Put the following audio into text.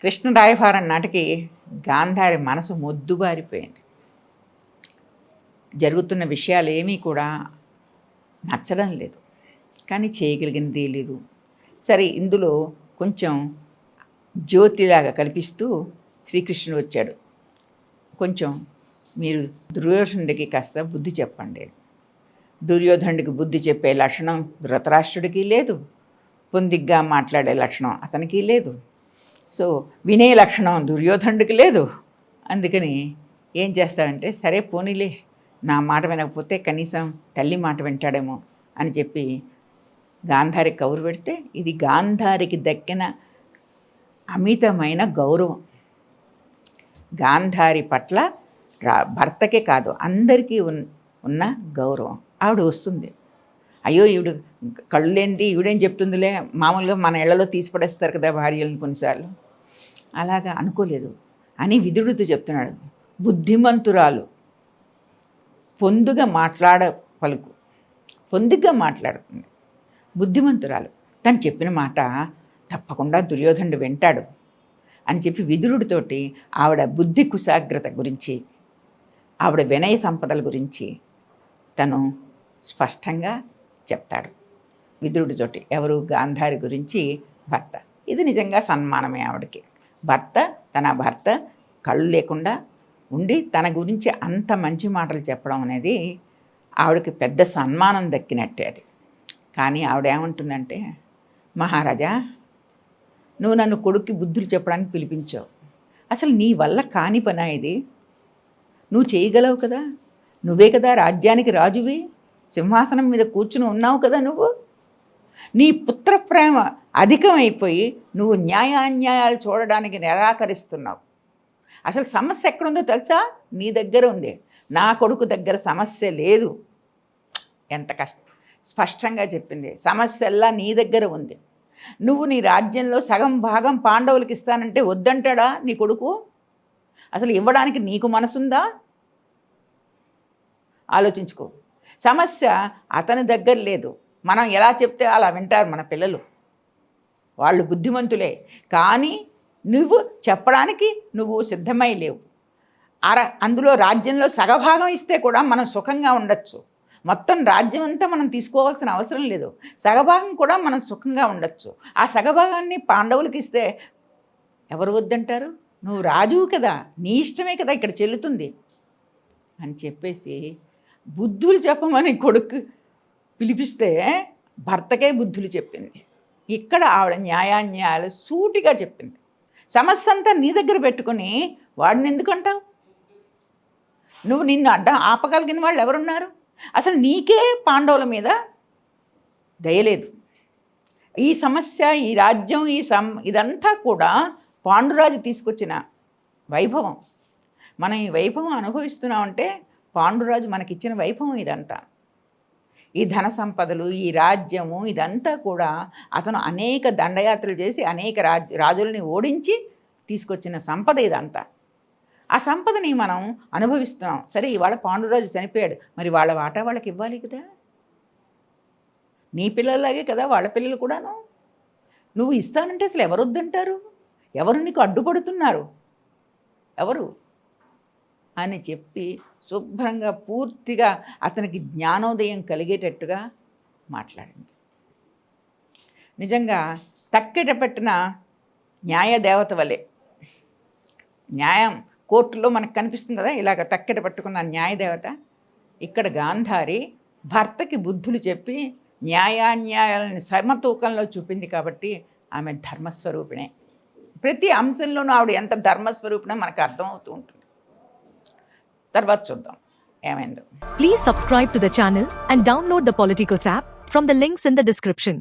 కృష్ణరాయభారం నాటికి గాంధారి మనసు మొద్దుబారిపోయింది. జరుగుతున్న విషయాలు ఏమీ కూడా నచ్చడం లేదు, కానీ చేయగలిగింది లేదు. సరే, ఇందులో కొంచెం జ్యోతిలాగా కల్పిస్తూ శ్రీకృష్ణుడు వచ్చాడు. కొంచెం మీరు దుర్యోధనుడికి కాస్త బుద్ధి చెప్పండి. దుర్యోధనుడికి బుద్ధి చెప్పే లక్షణం ధృతరాష్ట్రుడికి లేదు, పొందిగ్గా మాట్లాడే లక్షణం అతనికి లేదు, సో వినే లక్షణం దుర్యోధనుడికి లేదు. అందుకని ఏం చేస్తాడంటే, సరే పోనీలే, నా మాట వినకపోతే కనీసం తల్లి మాట వింటాడేమో అని చెప్పి గాంధారి కౌరు పెడితే, ఇది గాంధారికి దక్కిన అమితమైన గౌరవం. గాంధారి పట్ల భర్తకే కాదు అందరికీ ఉన్న గౌరవం. ఆవిడ వస్తుంది, అయ్యో ఈవిడ కళ్ళు లేనిది ఈవిడేం చెప్తుందిలే, మామూలుగా మన ఇళ్లలో తీసి పడేస్తారు కదా భార్యలను కొన్నిసార్లు, అలాగా అనుకోలేదు అని విదురుడితో చెప్తున్నాడు. బుద్ధిమంతురాలు, పొందుగా పలుకు, పొందుగా మాట్లాడుతుంది, బుద్ధిమంతురాలు, తను చెప్పిన మాట తప్పకుండా దుర్యోధనుడు వింటాడు అని చెప్పి విదురుడితోటి ఆవిడ బుద్ధి కుశాగ్రత గురించి, ఆవిడ వినయ సంపదల గురించి తను స్పష్టంగా చెప్తాడు విదురుడితోటి. ఎవరు? గాంధారి గురించి భర్త. ఇది నిజంగా సన్మానమే ఆవిడకి. తన భర్త కళ్ళు లేకుండా ఉండి తన గురించి అంత మంచి మాటలు చెప్పడం అనేది ఆవిడకి పెద్ద సన్మానం దక్కినట్టే అది. కానీ ఆవిడ ఏమంటుందంటే, మహారాజా, నువ్వు నన్ను కొడుక్కి బుద్ధులు చెప్పడానికి పిలిపించావు, అసలు నీ వల్ల కాని పనా ఇది? నువ్వు చేయగలవు కదా, నువ్వే కదా రాజ్యానికి రాజువి, సింహాసనం మీద కూర్చుని ఉన్నావు కదా నువ్వు. నీ పుత్ర ప్రేమ అధికమైపోయి నువ్వు న్యాయాన్యాయాలు చూడడానికి నిరాకరిస్తున్నావు. అసలు సమస్య ఎక్కడుందో తెలుసా? నీ దగ్గర ఉంది, నా కొడుకు దగ్గర సమస్య లేదు. ఎంత స్పష్టంగా చెప్పింది. సమస్యల్లా నీ దగ్గర ఉంది. నువ్వు నీ రాజ్యంలో సగం భాగం పాండవులకి ఇస్తానంటే వద్దంటాడా నీ కొడుకు? అసలు ఇవ్వడానికి నీకు మనసుందా? ఆలోచించుకో. సమస్య అతని దగ్గర లేదు. మనం ఎలా చెప్తే అలా వింటారు మన పిల్లలు, వాళ్ళు బుద్ధిమంతులే. కానీ నువ్వు చెప్పడానికి నువ్వు సిద్ధమై లేవు. అందులో రాజ్యంలో సగభాగం ఇస్తే కూడా మనం సుఖంగా ఉండొచ్చు. మొత్తం రాజ్యం అంతా మనం తీసుకోవాల్సిన అవసరం లేదు, సగభాగం కూడా మనం సుఖంగా ఉండొచ్చు. ఆ సగభాగాన్ని పాండవులకి ఇస్తే ఎవరు వద్దంటారు? నువ్వు రాజువు కదా, నీ ఇష్టమే కదా ఇక్కడ చెల్లుతుంది అని చెప్పేసి బుద్ధులు చెప్పమని కొడుకు పిలిపిస్తే భర్తకే బుద్ధులు చెప్పింది. ఇక్కడ ఆవిడ న్యాయాన్యాయాలు సూటిగా చెప్పింది. సమస్య అంతా నీ దగ్గర పెట్టుకుని వాడిని ఎందుకంటావు? నువ్వు నిన్ను ఆపగలిగిన వాళ్ళు ఎవరున్నారు? అసలు నీకే పాండవుల మీద దయలేదు. ఈ సమస్య, ఈ రాజ్యం, ఇదంతా కూడా పాండురాజు తీసుకొచ్చిన వైభవం. మనం ఈ వైభవం అనుభవిస్తున్నామంటే పాండురాజు మనకిచ్చిన వైభవం ఇదంతా. ఈ ధన సంపదలు, ఈ రాజ్యము, ఇదంతా కూడా అతను అనేక దండయాత్రలు చేసి అనేక రాజుల్ని ఓడించి తీసుకొచ్చిన సంపద ఇదంతా. ఆ సంపదని మనం అనుభవిస్తున్నాం. సరే, ఇవాళ పాండురాజు చనిపోయాడు, మరి వాళ్ళ వాటా వాళ్ళకి ఇవ్వాలి కదా. నీ పిల్లలాగే కదా వాళ్ళ పిల్లలు కూడాను. నువ్వు ఇస్తానంటే అసలు ఎవరు వద్దంటారు? ఎవరు నీకు అడ్డుపడుతున్నారు? ఎవరు అని చెప్పి శుభ్రంగా పూర్తిగా అతనికి జ్ఞానోదయం కలిగేటట్టుగా మాట్లాడింది. నిజంగా తక్కెట పెట్టిన న్యాయదేవత వలె, న్యాయం కోర్టులో మనకు కనిపిస్తుంది కదా, ఇలాగ తక్కెట పట్టుకున్న న్యాయదేవత, ఇక్కడ గాంధారి భర్తకి బుద్ధులు చెప్పి న్యాయాన్యాయాలని సమతూకంలో చూపింది. కాబట్టి ఆమె ధర్మస్వరూపిణే. ప్రతి అంశంలోనూ ఆవిడ ఎంత ధర్మస్వరూపిణో మనకు అర్థమవుతూ ఉంటుంది. తర్వాత చూద్దాం ఏమైందో. Please subscribe to the channel and download the Politicos app from the links in the description.